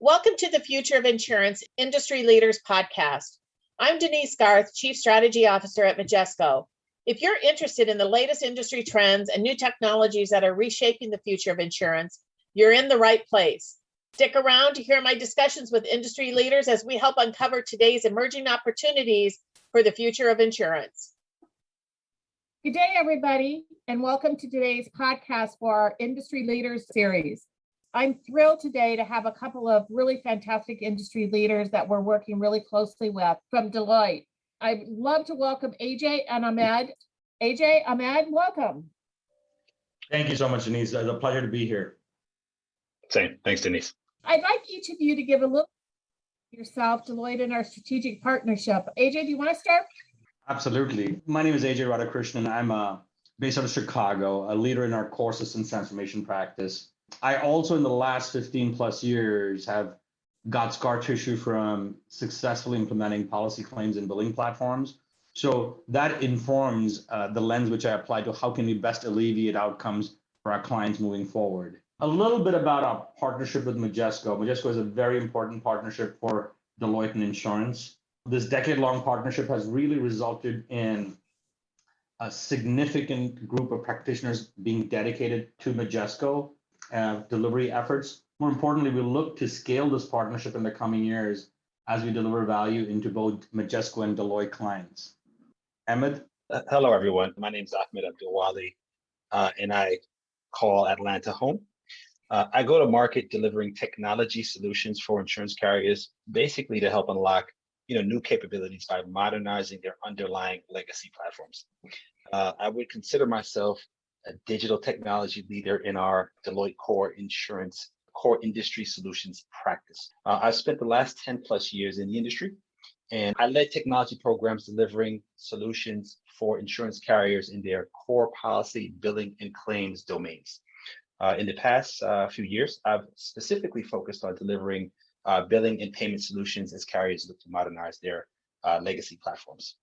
Welcome to the Future of Insurance Industry Leaders podcast. I'm Denise, Garth, Chief Strategy Officer at Majesco. If you're interested in the latest industry trends and new technologies that are reshaping the future of insurance, you're in the right place. Stick around to hear my discussions with industry leaders as we help uncover today's emerging opportunities for the future of insurance. Good day, everybody, and welcome to today's podcast for our Industry Leaders series. I'm thrilled today to have a couple of really fantastic industry leaders that we're working really closely with from Deloitte. I'd love to welcome Ajay and Ahmed. Ajay, Ahmed, welcome. Thank you so much, Denise. It's a pleasure to be here. Same. Thanks, Denise. I'd like each of you to give a little yourself, Deloitte, and our strategic partnership. Ajay, do you want to start? Absolutely. My name is Ajay Radhakrishnan. I'm based out of Chicago, a leader in our core systems transformation practice. I also, in the last 15 plus years, have got scar tissue from successfully implementing policy claims and billing platforms. So that informs the lens which I apply to how can we best alleviate outcomes for our clients moving forward. A little bit about our partnership with Majesco. Majesco is a very important partnership for Deloitte and insurance. This decade-long partnership has really resulted in a significant group of practitioners being dedicated to Majesco delivery efforts. More importantly, we look to scale this partnership in the coming years as we deliver value into both Majesco and Deloitte clients. Ahmed? Hello, everyone. My name is Ahmed Abdul-Wali, and I call Atlanta home. I go to market delivering technology solutions for insurance carriers, basically to help unlock new capabilities by modernizing their underlying legacy platforms. I would consider myself a digital technology leader in our Deloitte core industry solutions practice. I've spent the last 10 plus years in the industry, and I led technology programs delivering solutions for insurance carriers in their core policy, billing, and claims domains. In the past few years, I've specifically focused on delivering billing and payment solutions as carriers look to modernize their legacy platforms.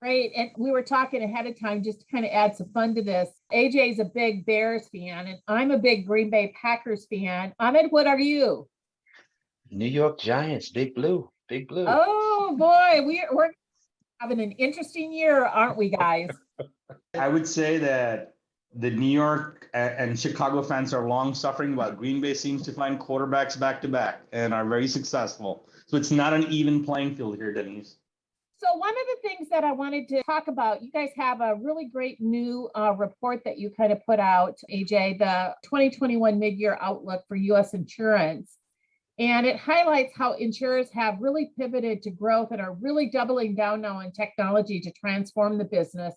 Great. And we were talking ahead of time just to kind of add some fun to this. AJ is a big Bears fan, and I'm a big Green Bay Packers fan. Ahmed, what are you? New York Giants, Big Blue, Big Blue. Oh, boy, we're having an interesting year, aren't we, guys? I would say that the New York and Chicago fans are long suffering, while Green Bay seems to find quarterbacks back to back and are very successful. So it's not an even playing field here, Denise. So one of the things that I wanted to talk about, you guys have a really great new report that you kind of put out, AJ, the 2021 mid-year outlook for U.S. insurance. And it highlights how insurers have really pivoted to growth and are really doubling down now on technology to transform the business.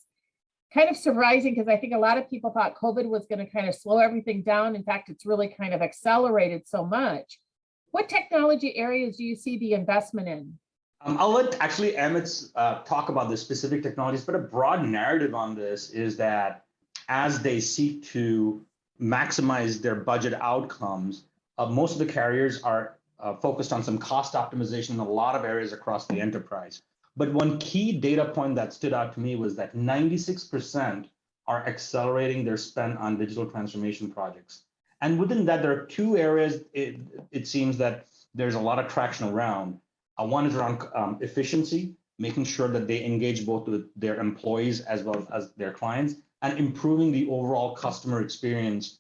Kind of surprising because I think a lot of people thought COVID was going to kind of slow everything down. In fact, it's really kind of accelerated so much. What technology areas do you see the investment in? I'll let actually Ahmed talk about the specific technologies, but a broad narrative on this is that as they seek to maximize their budget outcomes, most of the carriers are focused on some cost optimization in a lot of areas across the enterprise. But one key data point that stood out to me was that 96% are accelerating their spend on digital transformation projects. And within that, there are two areas it seems that there's a lot of traction around. One is around efficiency, making sure that they engage both with their employees as well as their clients, and improving the overall customer experience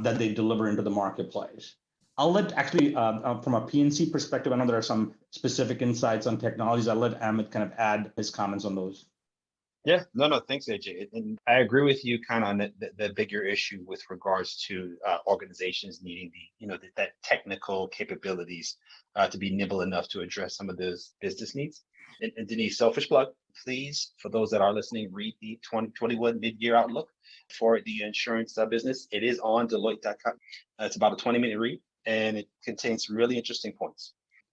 that they deliver into the marketplace. I'll let actually, from a P&C perspective, I know there are some specific insights on technologies. I'll let Ahmed kind of add his comments on those. Yeah, no, thanks, AJ. And I agree with you kind of on the bigger issue with regards to organizations needing that technical capabilities to be nimble enough to address some of those business needs. And Denise, selfish plug, please, for those that are listening, read the 2021 mid-year outlook for the insurance business. It is on Deloitte.com. It's about a 20-minute read, and it contains some really interesting points.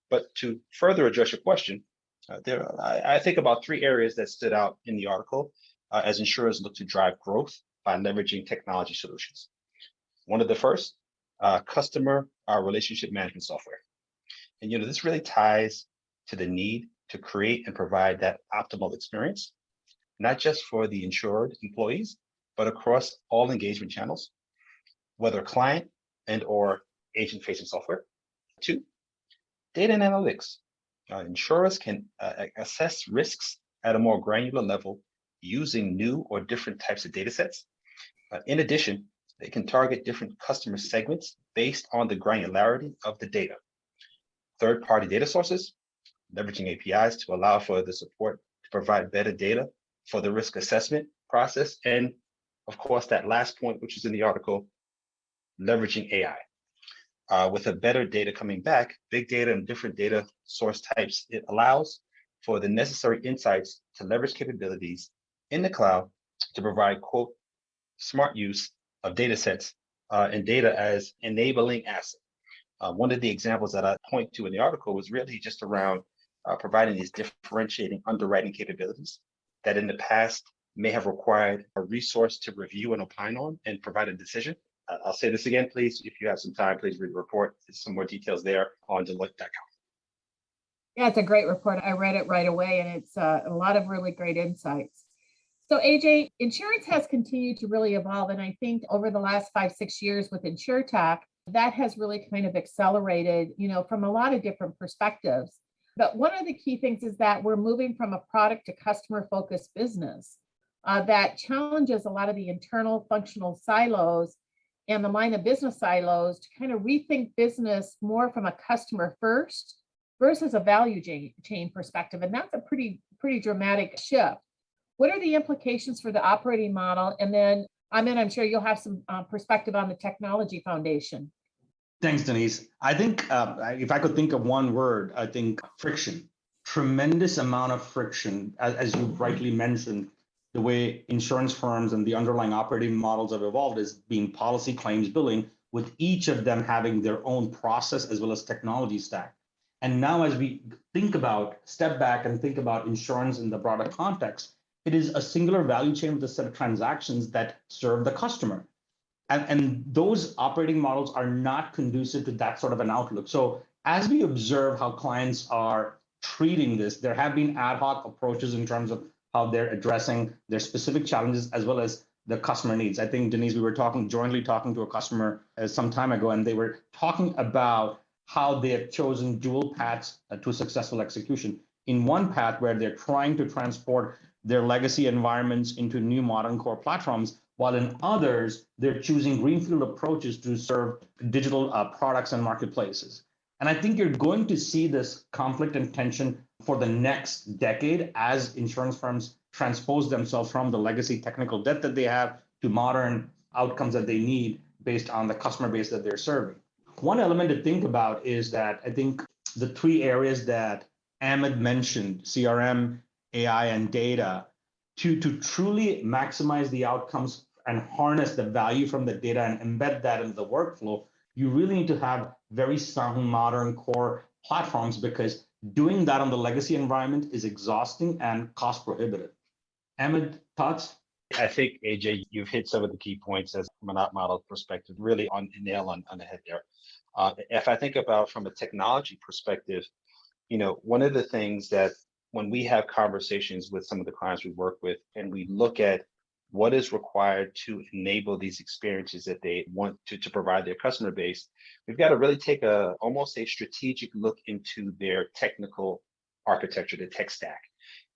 But to further address your question, I think about three areas that stood out in the article as insurers look to drive growth by leveraging technology solutions. One of the first, customer relationship management software. And this really ties to the need to create and provide that optimal experience, not just for the insured employees, but across all engagement channels, whether client and or agent-facing software. Two, Data and analytics. Insurers can assess risks at a more granular level using new or different types of data sets. In addition, they can target different customer segments based on the granularity of the data. Third-party data sources, leveraging APIs to allow for the support to provide better data for the risk assessment process. And of course, that last point, which is in the article, leveraging AI. With a better data coming back, big data and different data source types, it allows for the necessary insights to leverage capabilities in the cloud to provide, quote, smart use of data sets and data as enabling asset. One of the examples that I point to in the article was really just around providing these differentiating underwriting capabilities that in the past may have required a resource to review and opine on and provide a decision. I'll say this again, please. If you have some time, please read the report. There's some more details there on Deloitte.com. Yeah, it's a great report. I read it right away, and it's a lot of really great insights. So AJ, insurance has continued to really evolve. And I think over the last 5-6 years with InsurTech, that has really kind of accelerated, from a lot of different perspectives. But one of the key things is that we're moving from a product to customer focused business that challenges a lot of the internal functional silos and the line of business silos to kind of rethink business more from a customer first versus a value chain perspective. And that's a pretty dramatic shift. What are the implications for the operating model? And then, I'm sure you'll have some perspective on the technology foundation. Thanks, Denise. I think if I could think of one word, I think friction. Tremendous amount of friction, as you rightly mentioned. The way insurance firms and the underlying operating models have evolved is being policy claims billing, with each of them having their own process as well as technology stack. And now as we step back and think about insurance in the broader context, it is a singular value chain with a set of transactions that serve the customer. And those operating models are not conducive to that sort of an outlook. So as we observe how clients are treating this, there have been ad hoc approaches in terms of how they're addressing their specific challenges as well as the customer needs. I think, Denise, we were jointly talking to a customer some time ago, and they were talking about how they have chosen dual paths to successful execution. In one path where they're trying to transport their legacy environments into new modern core platforms, while in others, they're choosing greenfield approaches to serve digital products and marketplaces. And I think you're going to see this conflict and tension for the next decade as insurance firms transpose themselves from the legacy technical debt that they have to modern outcomes that they need based on the customer base that they're serving. One element to think about is that I think the three areas that Ahmed mentioned, CRM, AI, and data, to truly maximize the outcomes and harness the value from the data and embed that into the workflow, you really need to have very sound modern core platforms, because doing that on the legacy environment is exhausting and cost prohibitive. Ahmed, thoughts? I think, AJ, you've hit some of the key points as from an op model perspective, really nail on the head there. If I think about from a technology perspective, one of the things that when we have conversations with some of the clients we work with, and we look at what is required to enable these experiences that they want to provide their customer base, we've got to really take almost a strategic look into their technical architecture, the tech stack,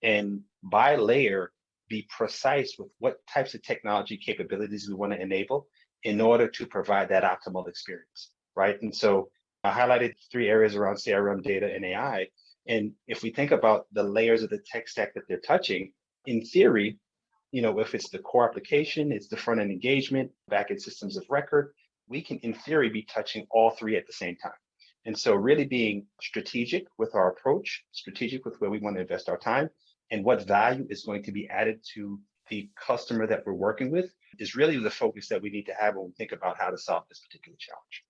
and by layer, be precise with what types of technology capabilities we want to enable in order to provide that optimal experience, right? And so I highlighted 3 areas around CRM, data, and AI. And if we think about the layers of the tech stack that they're touching, in theory, if it's the core application, it's the front end engagement, back end systems of record, we can, in theory, be touching all 3 at the same time. And so really being strategic with our approach, strategic with where we want to invest our time, and what value is going to be added to the customer that we're working with is really the focus that we need to have when we think about how to solve this particular challenge.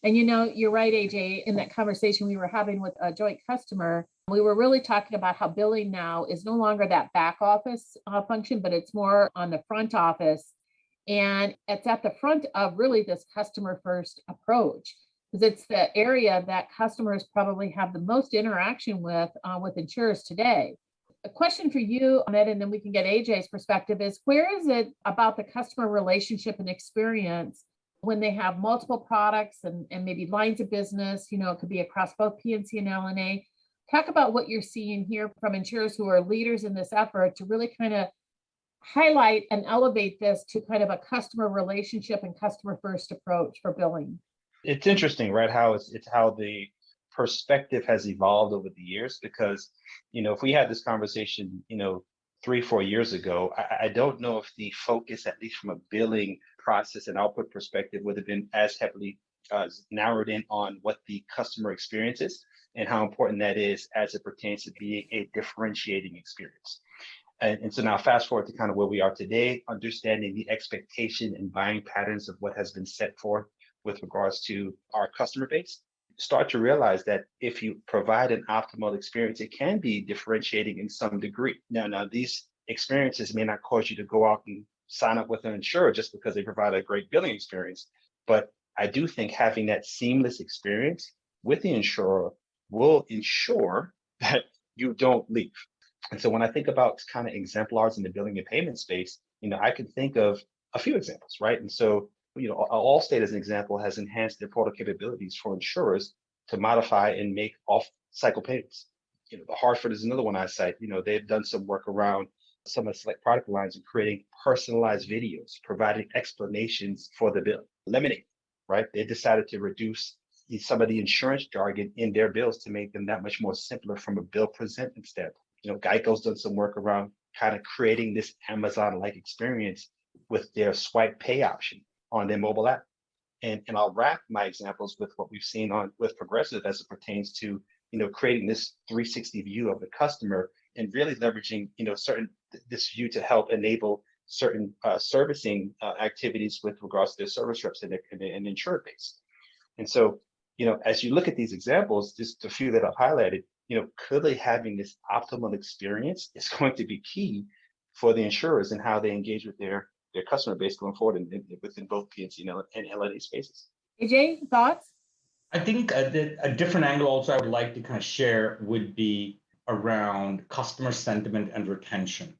And you're right, AJ, in that conversation we were having with a joint customer, we were really talking about how billing now is no longer that back office function, but it's more on the front office. And it's at the front of really this customer first approach, because it's the area that customers probably have the most interaction with insurers today. A question for you, Ahmed, and then we can get AJ's perspective, is where is it about the customer relationship and experience when they have multiple products and maybe lines of business, it could be across both P&C and L&A. Talk about what you're seeing here from insurers who are leaders in this effort to really kind of highlight and elevate this to kind of a customer relationship and customer first approach for billing. It's interesting, right? How it's how the perspective has evolved over the years, because, if we had this conversation, 3-4 years ago, I don't know if the focus, at least from a billing process and output perspective, would have been as heavily narrowed in on what the customer experience is and how important that is as it pertains to being a differentiating experience. And so now fast forward to kind of where we are today, understanding the expectation and buying patterns of what has been set forth with regards to our customer base, start to realize that if you provide an optimal experience, it can be differentiating in some degree. Now these experiences may not cause you to go out and sign up with an insurer just because they provide a great billing experience. But I do think having that seamless experience with the insurer will ensure that you don't leave. And so when I think about kind of exemplars in the billing and payment space, I can think of a few examples, right? And so, Allstate, as an example, has enhanced their portal capabilities for insurers to modify and make off-cycle payments. The Hartford is another one I cite. They've done some work around some of the select product lines and creating personalized videos, providing explanations for the bill. Lemonade, right? They decided to reduce some of the insurance jargon in their bills to make them that much more simpler from a bill presentment standpoint. Geico's done some work around kind of creating this Amazon-like experience with their swipe pay option on their mobile app. And I'll wrap my examples with what we've seen with Progressive as it pertains to, creating this 360 view of the customer and really leveraging, this view to help enable certain servicing activities with regards to their service reps and insured base. And so, as you look at these examples, just a few that I've highlighted, clearly having this optimal experience is going to be key for the insurers and how they engage with their customer base going forward within both P&C and L&A spaces. Ajay, thoughts? I think a different angle also I would like to kind of share would be around customer sentiment and retention.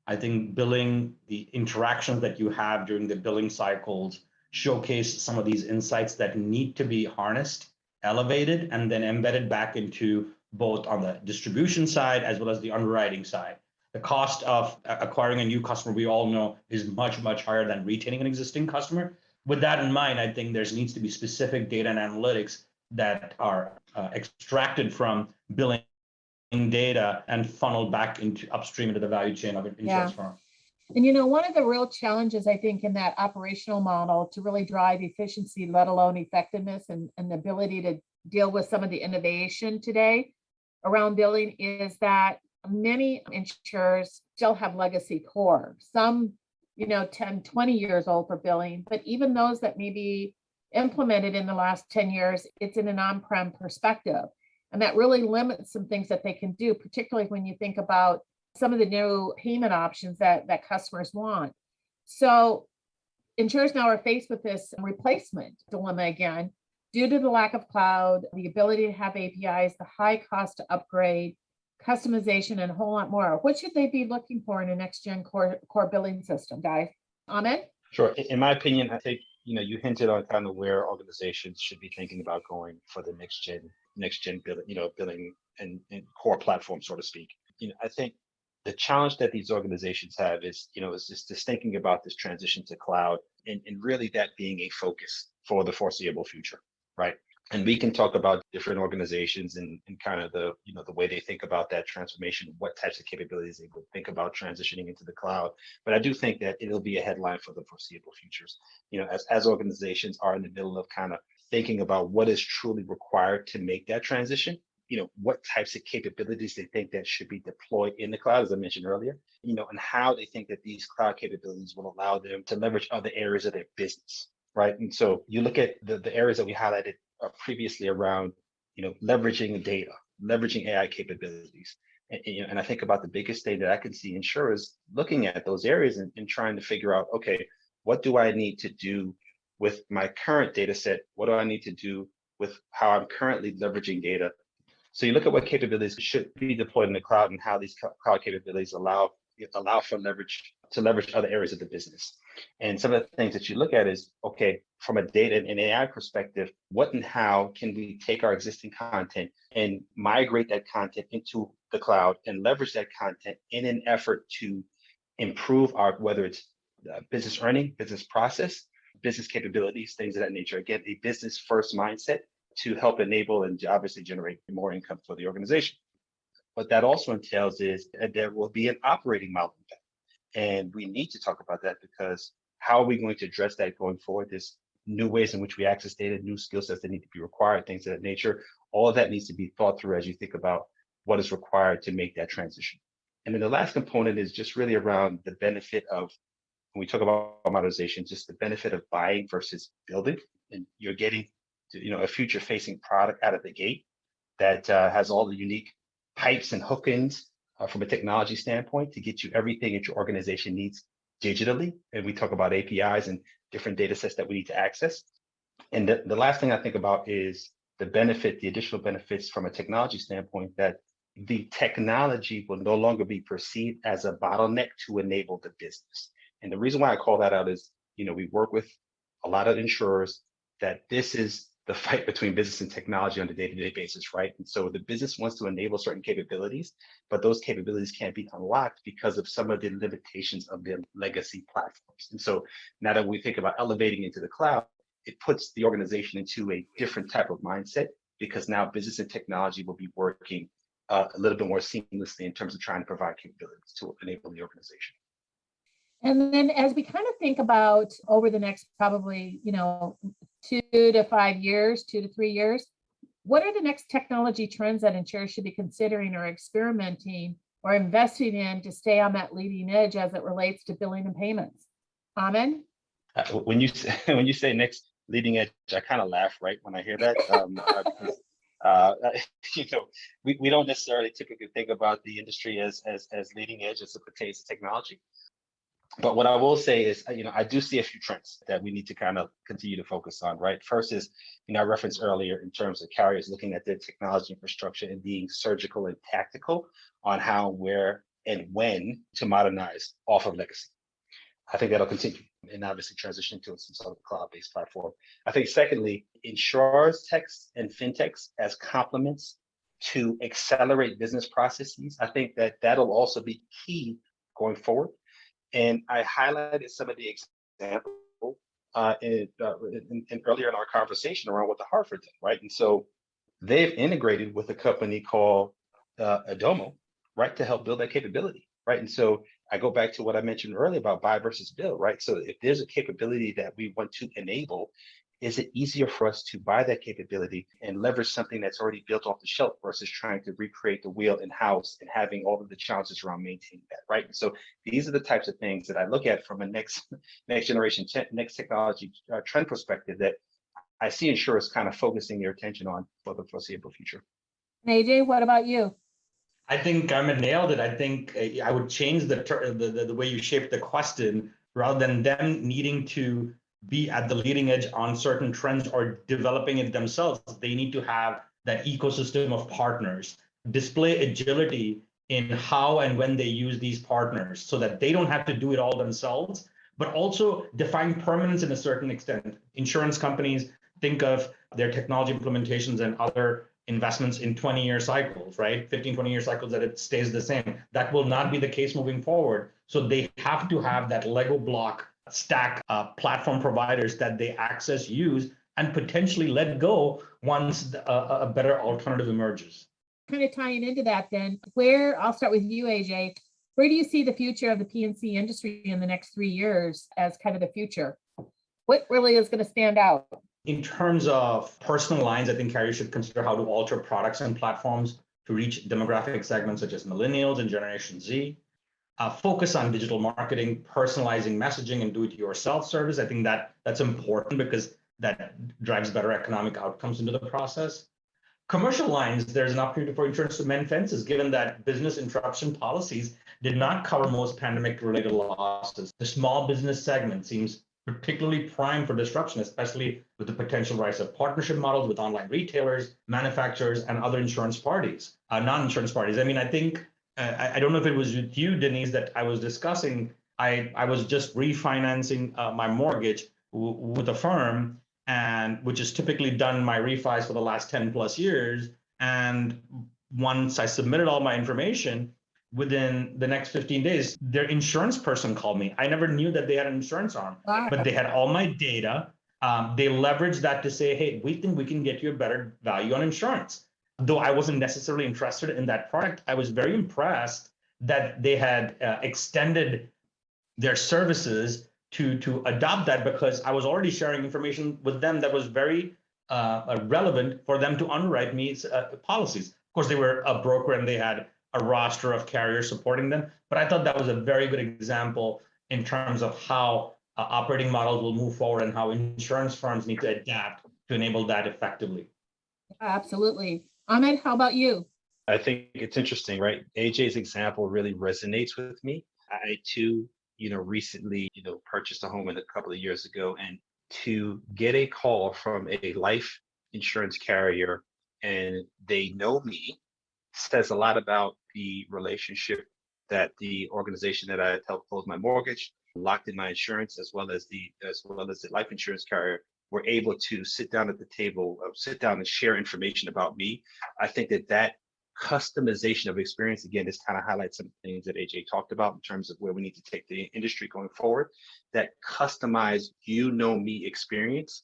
I think billing, the interactions that you have during the billing cycles showcase some of these insights that need to be harnessed, elevated, and then embedded back into both on the distribution side as well as the underwriting side. The cost of acquiring a new customer, we all know, is much, much higher than retaining an existing customer. With that in mind, I think there needs to be specific data and analytics that are extracted from billing data and funneled back upstream into the value chain of an insurance firm. And one of the real challenges, I think, in that operational model to really drive efficiency, let alone effectiveness and the ability to deal with some of the innovation today around billing, is that many insurers still have legacy core. Some, 10, 20 years old for billing, but even those that may be implemented in the last 10 years, it's in an on-prem perspective. And that really limits some things that they can do, particularly when you think about some of the new payment options that customers want. So insurers now are faced with this replacement dilemma again, due to the lack of cloud, the ability to have APIs, the high cost to upgrade, customization, and a whole lot more. What should they be looking for in a next-gen core billing system, guys? Ahmed? Sure. In my opinion, I think, you hinted on kind of where organizations should be thinking about going for the next gen billing, billing and core platform, so to speak. I think the challenge that these organizations have is just thinking about this transition to cloud and really that being a focus for the foreseeable future, right? And we can talk about different organizations and kind of the way they think about that transformation, what types of capabilities they would think about transitioning into the cloud. But I do think that it'll be a headline for the foreseeable futures. As organizations are in the middle of kind of thinking about what is truly required to make that transition, what types of capabilities they think that should be deployed in the cloud, as I mentioned earlier, and how they think that these cloud capabilities will allow them to leverage other areas of their business, right? And so you look at the areas that we highlighted previously around, leveraging data, leveraging AI capabilities. And I think about the biggest thing that I can see insurers looking at those areas and trying to figure out, okay, what do I need to do with my current data set? What do I need to do with how I'm currently leveraging data? So you look at what capabilities should be deployed in the cloud and how these cloud capabilities allow allow for leverage to leverage other areas of the business. And some of the things that you look at is, okay, from a data and AI perspective, what and how can we take our existing content and migrate that content into the cloud and leverage that content in an effort to improve our, whether it's business earning, business process, business capabilities, things of that nature. Again, a business first mindset to help enable and obviously generate more income for the organization. What that also entails is that there will be an operating model impact. And we need to talk about that, because how are we going to address that going forward? There's new ways in which we access data, new skill sets that need to be required, things of that nature. All of that needs to be thought through as you think about what is required to make that transition. And then the last component is just really around the benefit of, when we talk about modernization, just the benefit of buying versus building. And you're getting to, a future facing product out of the gate that has all the unique pipes and hook-ins from a technology standpoint to get you everything that your organization needs digitally. And we talk about APIs and different data sets that we need to access. And the last thing I think about is the additional benefits from a technology standpoint, that the technology will no longer be perceived as a bottleneck to enable the business. And the reason why I call that out is, we work with a lot of insurers that this is the fight between business and technology on a day-to-day basis, right? And so the business wants to enable certain capabilities, but those capabilities can't be unlocked because of some of the limitations of their legacy platforms. And so now that we think about elevating into the cloud, it puts the organization into a different type of mindset, because now business and technology will be working a little bit more seamlessly in terms of trying to provide capabilities to enable the organization. And then as we kind of think about over the next probably, 2 to 5 years, 2 to 3 years, what are the next technology trends that insurers should be considering or experimenting or investing in to stay on that leading edge as it relates to billing and payments? Ahmed? When you say next leading edge, I kind of laugh, right, when I hear that. We don't necessarily typically think about the industry as leading edge as it pertains to technology. But what I will say is, I do see a few trends that we need to kind of continue to focus on, right? First is, I referenced earlier in terms of carriers looking at their technology infrastructure and being surgical and tactical on how, where, and when to modernize off of legacy. I think that'll continue, and obviously transition to some sort of cloud-based platform. I think secondly, insurers, techs, and fintechs as complements to accelerate business processes. I think that'll also be key going forward. And I highlighted some of the examples earlier in our conversation around what the Hartford did, right? And so they've integrated with a company called Adomo, right, to help build that capability, right? And so I go back to what I mentioned earlier about buy versus build, right? So if there's a capability that we want to enable, is it easier for us to buy that capability and leverage something that's already built off the shelf versus trying to recreate the wheel in-house and having all of the challenges around maintaining that, right? And so these are the types of things that I look at from a next generation, next technology trend perspective that I see insurers kind of focusing their attention on for the foreseeable future. Ajay, what about you? I think Ahmed nailed it. I think I would change the way you shaped the question, rather than them needing to be at the leading edge on certain trends or developing it themselves. They need to have that ecosystem of partners, display agility in how and when they use these partners so that they don't have to do it all themselves, but also define permanence in a certain extent. Insurance companies think of their technology implementations and other investments in 20-year cycles, right? 15, 20-year cycles, that it stays the same. That will not be the case moving forward. So they have to have that Lego block stack platform providers that they access, use, and potentially let go once a better alternative emerges. Kind of tying into that then, I'll start with you, Ajay. Where do you see the future of the P&C industry in the next 3 years as kind of the future? What really is going to stand out? In terms of personal lines, I think carriers should consider how to alter products and platforms to reach demographic segments such as millennials and Generation Z. Focus on digital marketing, personalizing messaging, and do-it-yourself service. I think that's important because that drives better economic outcomes into the process. Commercial lines, there's an opportunity for insurance to mend fences, given that business interruption policies did not cover most pandemic-related losses. The small business segment seems particularly prime for disruption, especially with the potential rise of partnership models with online retailers, manufacturers, and other insurance parties, non-insurance parties. I mean, I think I don't know if it was with you, Denise, that I was discussing. I was just refinancing my mortgage with a firm, and which is typically done my refis for the last 10 plus years. And once I submitted all my information, within the next 15 days, their insurance person called me. I never knew that they had an insurance arm, but they had all my data. They leveraged that to say, hey, we think we can get you a better value on insurance. Though I wasn't necessarily interested in that product, I was very impressed that they had extended their services to adopt that, because I was already sharing information with them that was very relevant for them to underwrite me policies. Of course, they were a broker and they had a roster of carriers supporting them, but I thought that was a very good example in terms of how operating models will move forward and how insurance firms need to adapt to enable that effectively. Absolutely. Ahmed, how about you? I think it's interesting, right? AJ's example really resonates with me. I too, recently, purchased a home a couple of years ago, and to get a call from a life insurance carrier and they know me says a lot about the relationship that the organization that I helped close my mortgage, locked in my insurance, as well as the life insurance carrier, were able to sit down at the table, sit down and share information about me. I think that customization of experience, again, this kind of highlights some things that AJ talked about in terms of where we need to take the industry going forward. That customized, me experience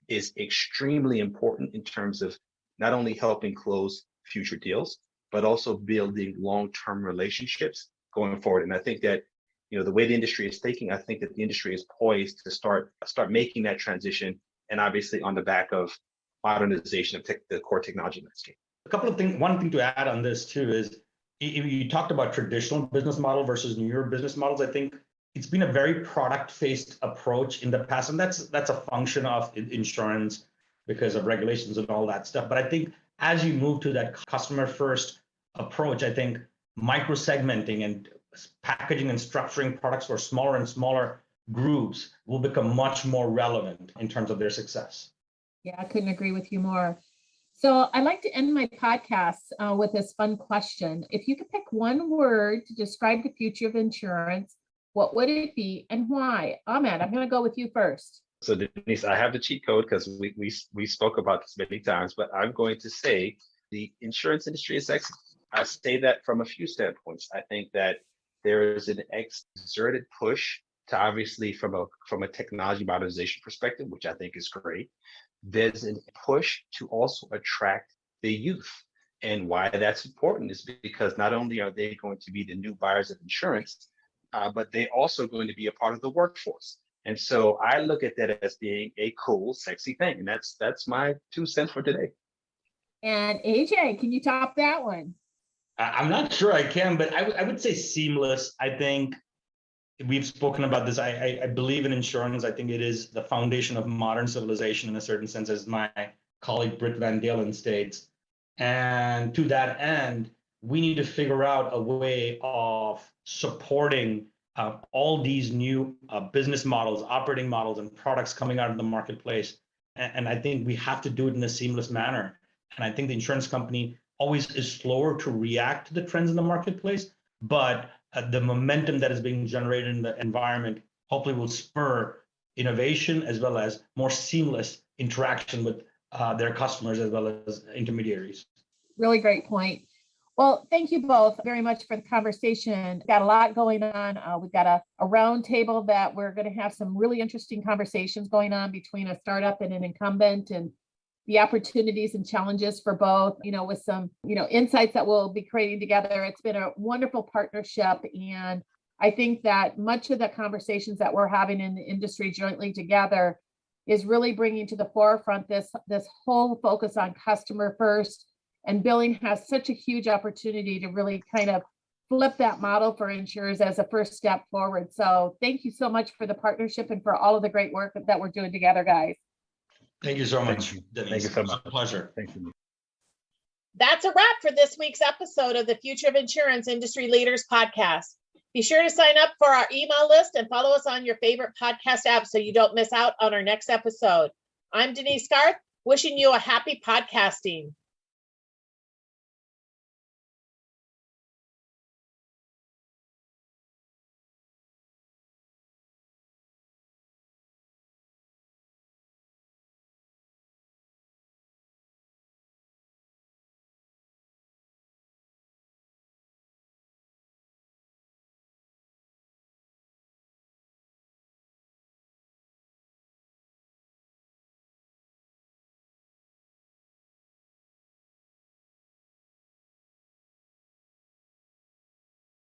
is extremely important in terms of not only helping close future deals, but also building long-term relationships going forward. And I think that, the way the industry is thinking, I think that the industry is poised to start making that transition, and obviously on the back of modernization of the core technology landscape. A couple of things. One thing to add on this too is, if you talked about traditional business model versus newer business models, I think it's been a very product-based approach in the past, and that's a function of insurance because of regulations and all that stuff. But I think as you move to that customer-first approach, I think micro-segmenting and packaging and structuring products for smaller and smaller groups will become much more relevant in terms of their success. Yeah, I couldn't agree with you more. So I like to end my podcast with this fun question. If you could pick one word to describe the future of insurance, what would it be and why? Ahmed, I'm going to go with you first. So Denise, I have the cheat code because we spoke about this many times, but I'm going to say the insurance industry is excellent. I say that from a few standpoints. I think that there is an exerted push to, obviously from a technology modernization perspective, which I think is great. There's a push to also attract the youth. And why that's important is because not only are they going to be the new buyers of insurance, but they're also going to be a part of the workforce. And so I look at that as being a cool, sexy thing. And that's my 2 cents for today. And AJ, can you top that one? I'm not sure I can, but I would say seamless. I think we've spoken about this. I believe in insurance. I think it is the foundation of modern civilization in a certain sense, as my colleague Britt Van Dalen states. And to that end, we need to figure out a way of supporting all these new business models, operating models, and products coming out of the marketplace. And I think we have to do it in a seamless manner. And I think the insurance company always is slower to react to the trends in the marketplace, but the momentum that is being generated in the environment hopefully will spur innovation as well as more seamless interaction with their customers as well as intermediaries. Really great point. Well, thank you both very much for the conversation. We've got a lot going on. We've got a round table that we're going to have some really interesting conversations going on between a startup and an incumbent, and the opportunities and challenges for both, with some, insights that we'll be creating together. It's been a wonderful partnership. And I think that much of the conversations that we're having in the industry jointly together is really bringing to the forefront this whole focus on customer first. And billing has such a huge opportunity to really kind of flip that model for insurers as a first step forward. So thank you so much for the partnership and for all of the great work that we're doing together, guys. Thank you so much, Denise. Thank you so much. It's a pleasure. Thank you. That's a wrap for this week's episode of the Future of Insurance Industry Leaders podcast. Be sure to sign up for our email list and follow us on your favorite podcast app so you don't miss out on our next episode. I'm Denise Garth, wishing you a happy podcasting.